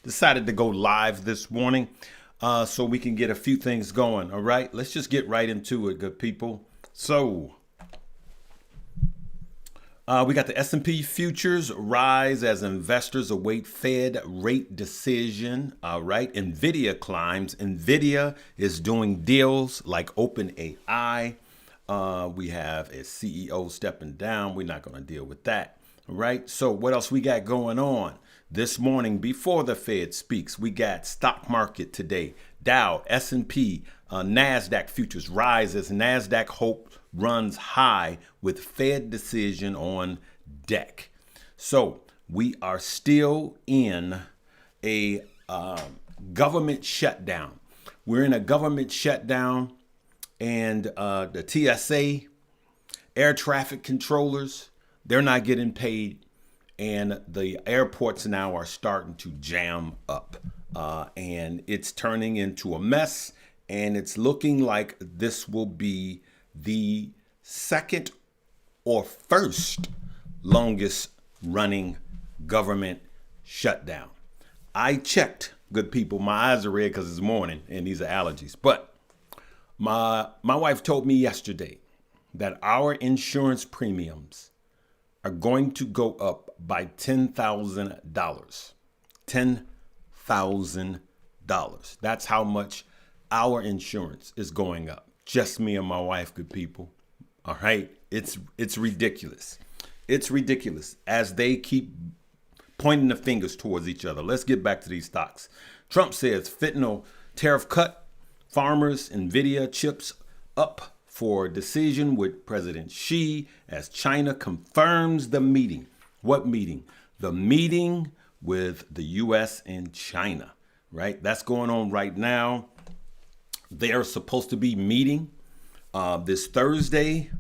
decided to go live this morning so we can get a few things going. All right, let's just get right into it, good people. So we got the S&P futures rise as investors await Fed rate decision. All right, Nvidia climbs. Nvidia is doing deals like OpenAI. We have a CEO stepping down. We're not going to deal with that. All right. So what else we got going on this morning before the Fed speaks? We got stock market today. Dow, S&P, Nasdaq futures rise as Nasdaq hope runs high with Fed decision on deck. So we are still in a government shutdown. We're in a government shutdown, and the TSA, air traffic controllers, they're not getting paid, and the airports now are starting to jam up, and it's turning into a mess, and it's looking like this will be the second or first longest running government shutdown. I checked, good people. My eyes are red because it's morning and these are allergies. But my wife told me yesterday that our insurance premiums are going to go up by $10,000. $10,000. That's how much our insurance is going up. Just me and my wife, good people. All right. It's ridiculous. It's ridiculous as they keep pointing the fingers towards each other. Let's get back to these stocks. Trump says fentanyl tariff cut. Farmers, Nvidia chips up for decision with President Xi as China confirms the meeting. What meeting? The meeting with the U.S. and China, right? That's going on right now. They are supposed to be meeting this Thursday.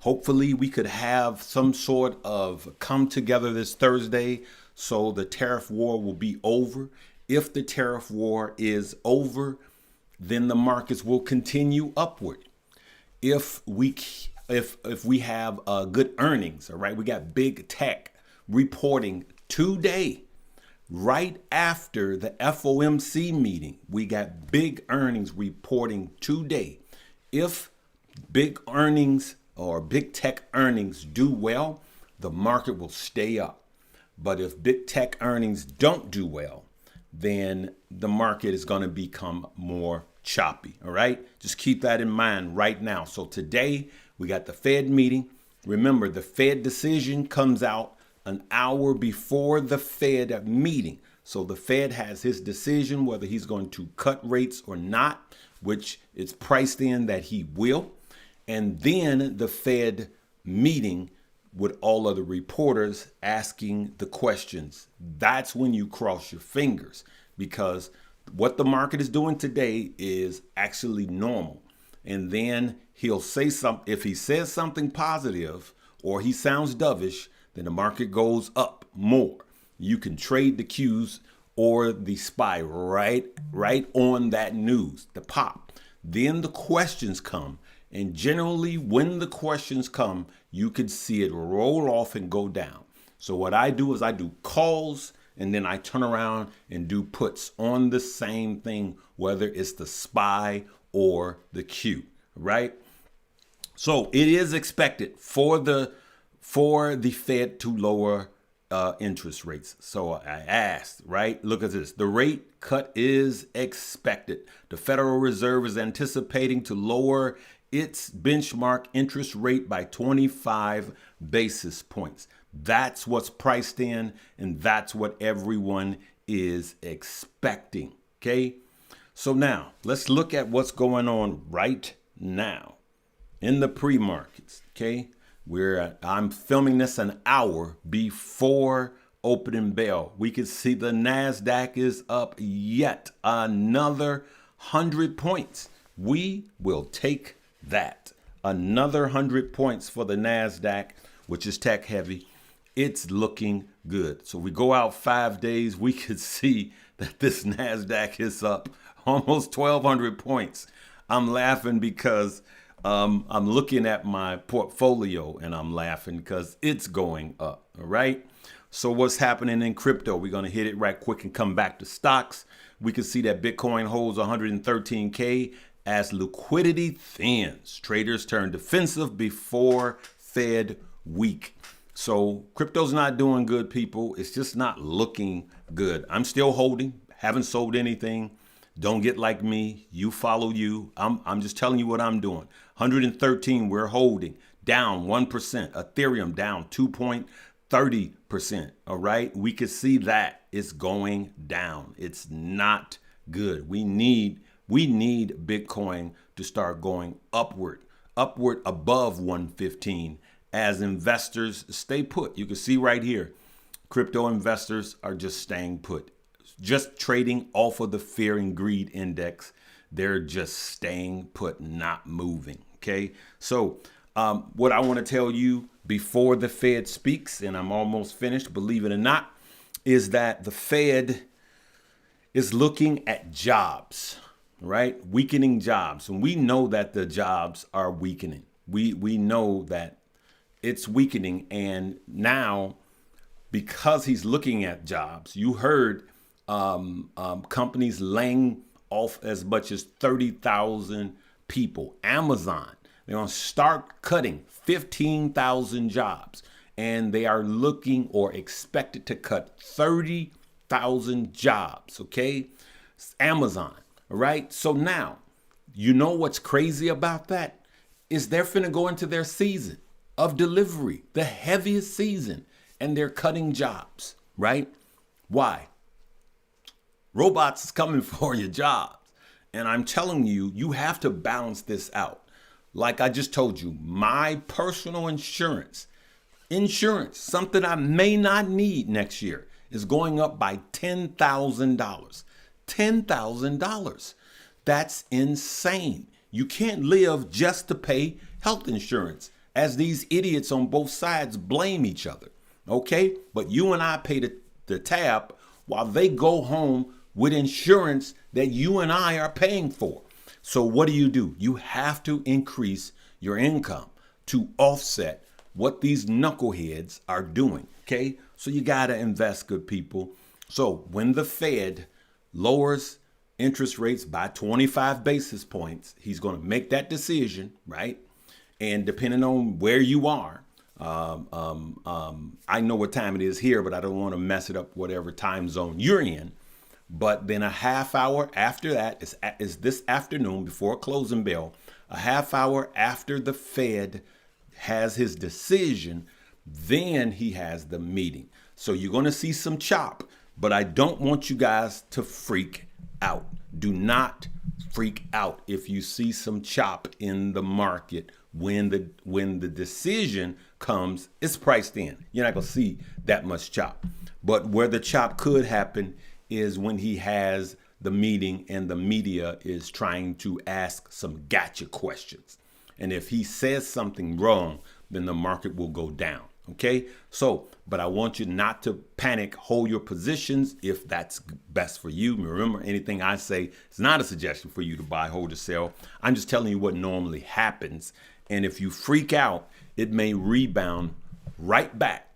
Hopefully we could have some sort of come together this Thursday so the tariff war will be over. If the tariff war is over, then the markets will continue upward. If we have good earnings, all right, we got big tech reporting today. Right after the FOMC meeting, we got big earnings reporting today. If big earnings or big tech earnings do well, the market will stay up. But if big tech earnings don't do well, then the market is going to become more choppy. All right. Just keep that in mind right now. So today we got the Fed meeting. Remember, the Fed decision comes out an hour before the Fed meeting. So the Fed has his decision whether he's going to cut rates or not, which is priced in that he will. And then the Fed meeting with all of the reporters asking the questions. That's when you cross your fingers, because what the market is doing today is actually normal. And then he'll say something. If he says something positive or he sounds dovish, then the market goes up more. You can trade the Qs or the SPY right on that news, the pop. Then the questions come. And generally, when the questions come, you can see it roll off and go down. So what I do is I do calls, and then I turn around and do puts on the same thing, whether it's the SPY or the Q, right? So it is expected for the Fed to lower interest rates. So I asked, right? Look at this. The rate cut is expected. The Federal Reserve is anticipating to lower its benchmark interest rate by 25 basis points. That's what's priced in, and that's what everyone is expecting. Okay. So now let's look at what's going on right now in the pre-markets. Okay. I'm filming this an hour before opening bell. We can see the Nasdaq is up yet another 100 points. We will take that. Another 100 points for the Nasdaq, which is tech heavy. It's looking good. So we go out 5 days, we could see that this Nasdaq is up almost 1,200 points. I'm laughing because I'm looking at my portfolio and I'm laughing because it's going up. All right. So what's happening in crypto? We're going to hit it right quick and come back to stocks. We can see that Bitcoin holds 113K as liquidity thins. Traders turn defensive before Fed week. So crypto's not doing good, people. It's just not looking good. I'm still holding, haven't sold anything. Don't get like me. You follow you. I'm just telling you what I'm doing. 113, we're holding. Down 1%. Ethereum down 2.30%. All right. We can see that it's going down. It's not good. We need Bitcoin to start going upward above 115 as investors stay put. You can see right here, crypto investors are just staying put. Just trading off of the fear and greed index. They're just staying put, not moving. Okay. So what I want to tell you before the Fed speaks, and I'm almost finished, believe it or not, is that the Fed is looking at jobs, right? Weakening jobs. And we know that the jobs are weakening. We know that it's weakening. And now, because he's looking at jobs, you heard companies laying off as much as 30,000 people. Amazon, they're going to start cutting 15,000 jobs, and they are looking or expected to cut 30,000 jobs. Okay. It's Amazon. All right. So now, you know what's crazy about that is they're finna go into their season of delivery, the heaviest season, and they're cutting jobs, right? Why? Robots is coming for your jobs. And I'm telling you, you have to balance this out. Like I just told you, my personal insurance, something I may not need next year, is going up by $10,000. $10,000. That's insane. You can't live just to pay health insurance, as these idiots on both sides blame each other. Okay? But you and I pay the tab while they go home with insurance that you and I are paying for. So what do? You have to increase your income to offset what these knuckleheads are doing. Okay? So you got to invest, good people. So when the Fed lowers interest rates by 25 basis points, he's going to make that decision, right? And depending on where you are, I know what time it is here, but I don't want to mess it up, whatever time zone you're in. But then a half hour after that is this afternoon before closing bell, a half hour after the Fed has his decision, then he has the meeting. So you're going to see some chop, but I don't want you guys to freak out. Do not freak out if you see some chop in the market when the decision comes. It's priced in. You're not going to see that much chop. But where the chop could happen is when he has the meeting and the media is trying to ask some gotcha questions. And if he says something wrong, then the market will go down. Okay. So, but I want you not to panic, hold your positions if that's best for you. Remember, anything I say is not a suggestion for you to buy, hold, or sell. I'm just telling you what normally happens. And if you freak out, it may rebound right back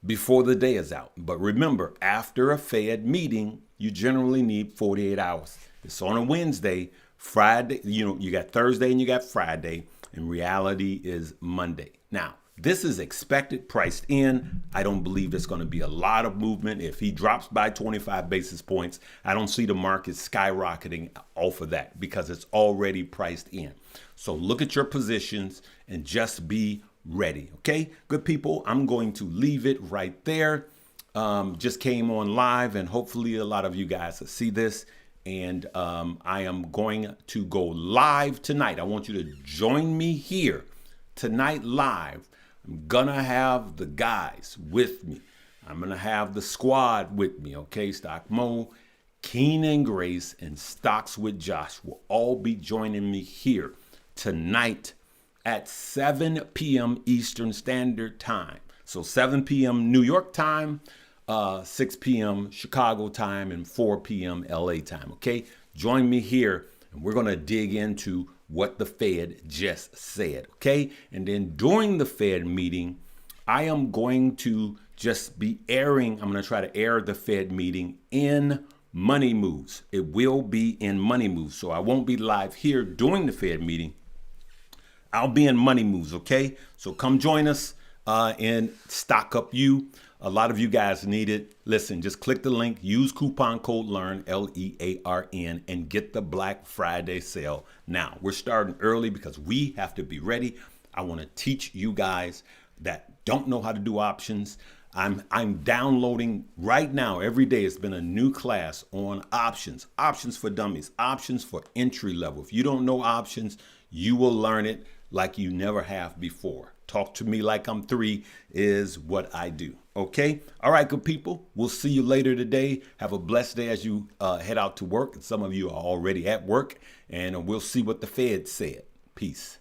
before the day is out. But remember, after a Fed meeting, you generally need 48 hours. It's on a Wednesday. Friday, you got Thursday and you got Friday, and reality is Monday. Now, this is expected, priced in. I don't believe there's going to be a lot of movement. If he drops by 25 basis points, I don't see the market skyrocketing off of that because it's already priced in. So look at your positions and just be ready. Okay, good people, I'm going to leave it right there. Just came on live, and hopefully a lot of you guys see this. And I am going to go live tonight. I want you to join me here tonight live. I'm gonna have the guys with me. I'm gonna have the squad with me. Okay, Stock Mo, Keenan, Grace, and Stocks with Josh will all be joining me here tonight at 7 p.m. Eastern Standard Time. So 7 p.m. New York time, 6 p.m. Chicago time, and 4 p.m. LA time. Okay, join me here, and we're gonna dig into what the Fed just said. Okay, and then during the Fed meeting, I am going to just be airing. I'm going to try to air the Fed meeting in Money Moves. It will be in Money Moves. So I won't be live here during the Fed meeting. I'll be in Money Moves, okay? So come join us and stock up you. A lot of you guys need it. Listen, just click the link, use coupon code LEARN, LEARN, and get the Black Friday sale. Now, we're starting early because we have to be ready. I want to teach you guys that don't know how to do options. I'm downloading right now every day. It's been a new class on options for dummies, options for entry level. If you don't know options, you will learn it like you never have before. Talk to me like I'm 3 is what I do. Okay. All right, good people. We'll see you later today. Have a blessed day as you head out to work. And some of you are already at work, and we'll see what the Fed said. Peace.